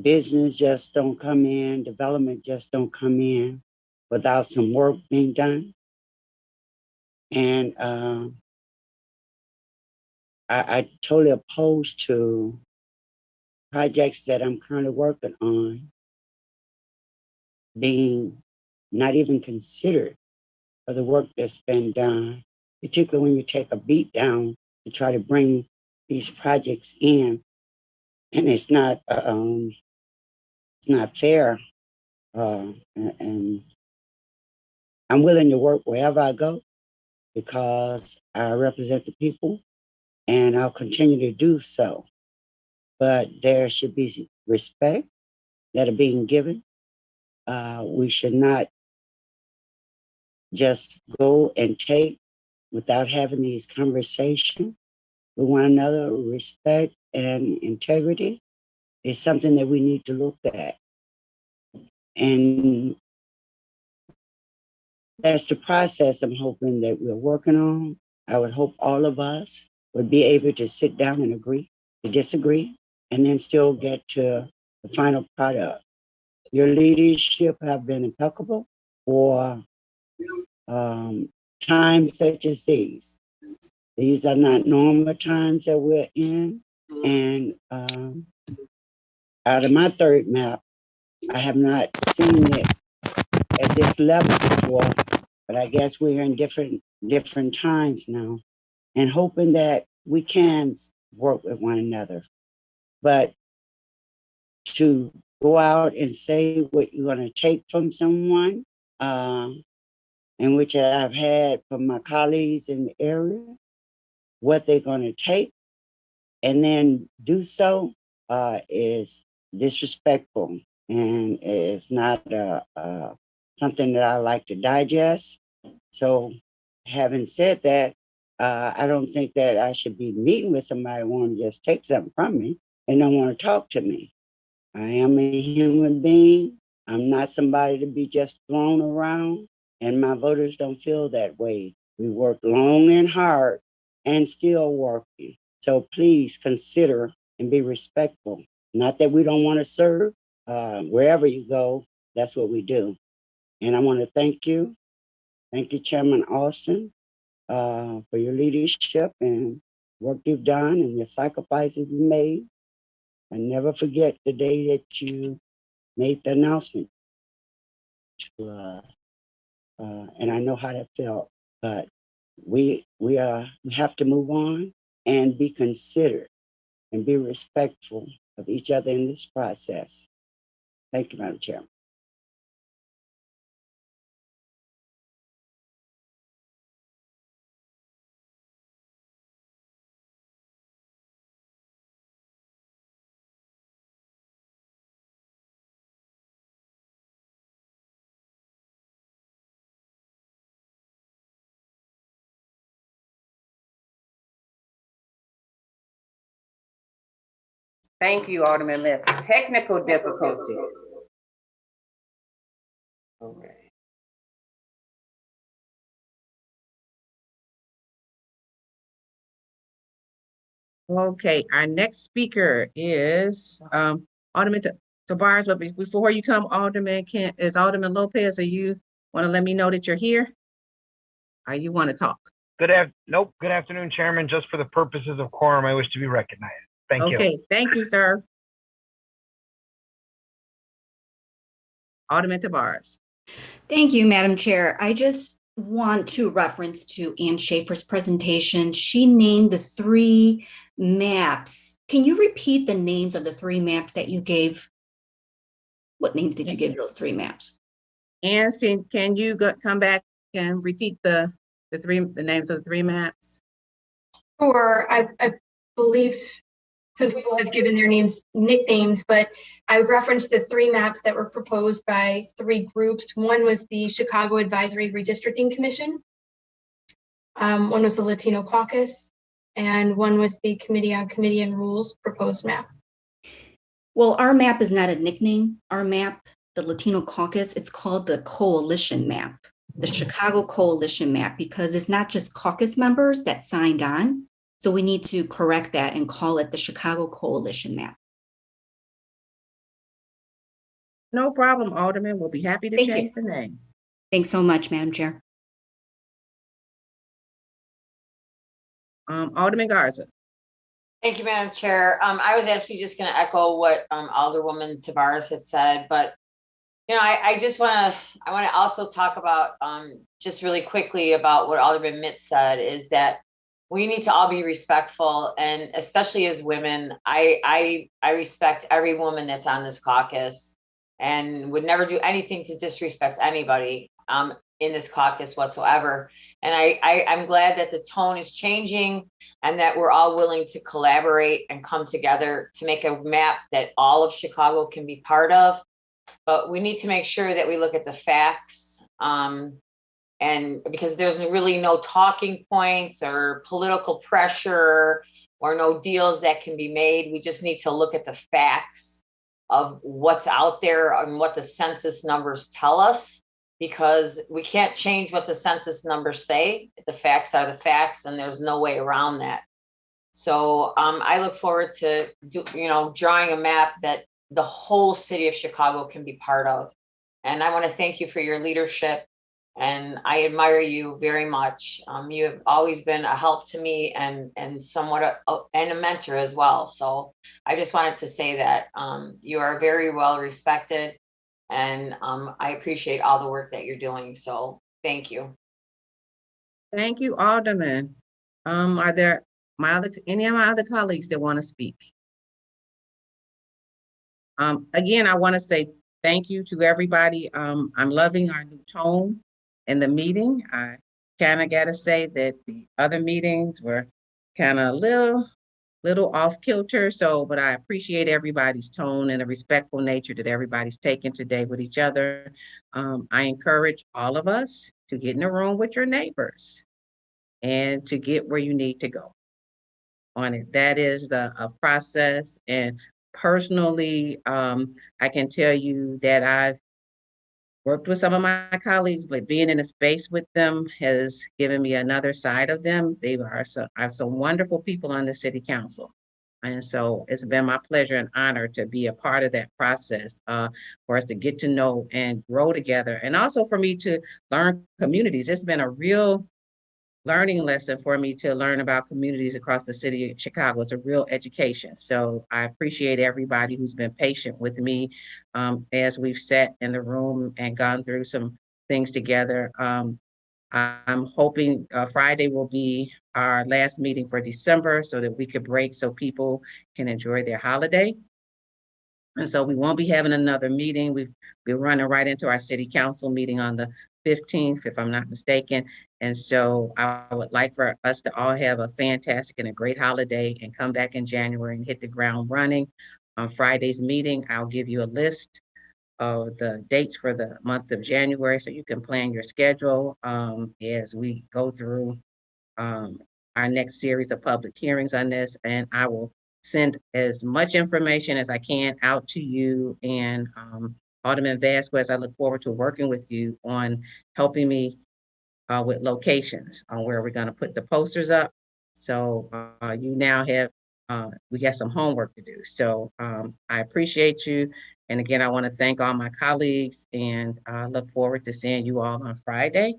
Business just don't come in, development just don't come in without some work being done. And I totally opposed to projects that I'm currently working on being not even considered for the work that's been done, particularly when you take a beat down to try to bring these projects in, and it's not fair. And I'm willing to work wherever I go because I represent the people, and I'll continue to do so. But there should be respect that are being given. We should not just go and take without having these conversations with one another. Respect and integrity is something that we need to look at. And that's the process I'm hoping that we're working on. I would hope all of us would be able to sit down and agree to disagree, and then still get to the final product. Your leadership have been impeccable for times such as these. These are not normal times that we're in. And out of my third map, I have not seen it at this level before, but I guess we're in different times now, and hoping that we can work with one another. But to go out and say what you're going to take from someone, in which I've had from my colleagues in the area, what they're going to take, and then do so is disrespectful, and it's not something that I like to digest. So having said that, I don't think that I should be meeting with somebody who want to just take something from me and don't want to talk to me. I am a human being. I'm not somebody to be just thrown around, and my voters don't feel that way. We work long and hard and still working. So please consider and be respectful. Not that we don't want to serve. Wherever you go, that's what we do. And I want to thank you. Thank you, Chairman Austin, for your leadership and work you've done and your sacrifices you made. And never forget the day that you made the announcement to us. And I know how that felt, but we have to move on and be considerate and be respectful of each other in this process. Thank you, Madam Chairman. Thank you, Alderman Smith. Technical difficulty. Okay. Okay, our next speaker is Alderman Tavares, but before you come, Alderman Alderman Lopez, you want to let me know that you're here? Or you want to talk? Good afternoon, Chairman. Just for the purposes of quorum, I wish to be recognized. Thank you. Okay, thank you, sir. Alderman Tavares. Thank you, Madam Chair. I just want to reference to Ann Schaefer's presentation. She named the 3 maps. Can you repeat the names of the 3 maps that you gave? What names did you give those 3 maps? Ann, can you come back and repeat the names of the 3 maps? Sure, I believe some people have given their nicknames, but I referenced the 3 maps that were proposed by 3 groups. One was the Chicago Advisory Redistricting Commission. One was the Latino Caucus, and one was the Committee on Committee and Rules proposed map. Well, our map is not a nickname. Our map, the Latino Caucus, it's called the Coalition Map, the Chicago Coalition Map, because it's not just caucus members that signed on. So we need to correct that and call it the Chicago Coalition Map. No problem, Alderman. We'll be happy to change the name. Thanks so much, Madam Chair. Alderman Garza. Thank you, Madam Chair. I was actually just going to echo what Alderwoman Tavares had said, but I just want to also talk about just really quickly about what Alderman Mitz said, is that we need to all be respectful, and especially as women, I respect every woman that's on this caucus and would never do anything to disrespect anybody in this caucus whatsoever. And I'm glad that the tone is changing and that we're all willing to collaborate and come together to make a map that all of Chicago can be part of. But we need to make sure that we look at the facts, and because there's really no talking points or political pressure or no deals that can be made. We just need to look at the facts of what's out there and what the census numbers tell us, because we can't change what the census numbers say. The facts are the facts, and there's no way around that. So I look forward to drawing a map that the whole city of Chicago can be part of. And I want to thank you for your leadership. And I admire you very much. You have always been a help to me and somewhat and a mentor as well. So I just wanted to say that you are very well respected, and I appreciate all the work that you're doing. So thank you. Thank you, Alderman. Are there any of my other colleagues that want to speak? Again, I want to say thank you to everybody. I'm loving our new tone in the meeting. I kind of got to say that the other meetings were kind of little off kilter. So, but I appreciate everybody's tone and the respectful nature that everybody's taken today with each other. I encourage all of us to get in a room with your neighbors and to get where you need to go on it. That is a process. And personally, I can tell you that I've worked with some of my colleagues, but being in a space with them has given me another side of them. They are some wonderful people on the city council. And so it's been my pleasure and honor to be a part of that process, for us to get to know and grow together. And also for me to learn communities. It's been a real learning lesson for me to learn about communities across the city of Chicago. It's a real education. So I appreciate everybody who's been patient with me as we've sat in the room and gone through some things together. I'm hoping Friday will be our last meeting for December so that we could break so people can enjoy their holiday. And so we won't be having another meeting. We've been running right into our city council meeting on the 15th, if I'm not mistaken. And so I would like for us to all have a fantastic and a great holiday and come back in January and hit the ground running. On Friday's meeting, I'll give you a list of the dates for the month of January so you can plan your schedule as we go through our next series of public hearings on this. And I will send as much information as I can out to you. And Alderman Vasquez, I look forward to working with you on helping me with locations on where we're going to put the posters up. So you now have, we got some homework to do. So I appreciate you. And again, I want to thank all my colleagues and look forward to seeing you all on Friday.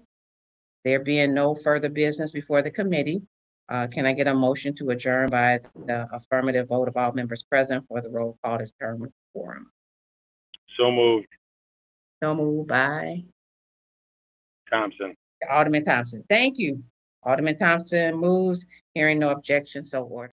There being no further business before the committee, can I get a motion to adjourn by the affirmative vote of all members present for the roll call to determine quorum? So moved. So moved by Thompson. Alderman Thompson. Thank you. Alderman Thompson moves. Hearing no objection, so ordered.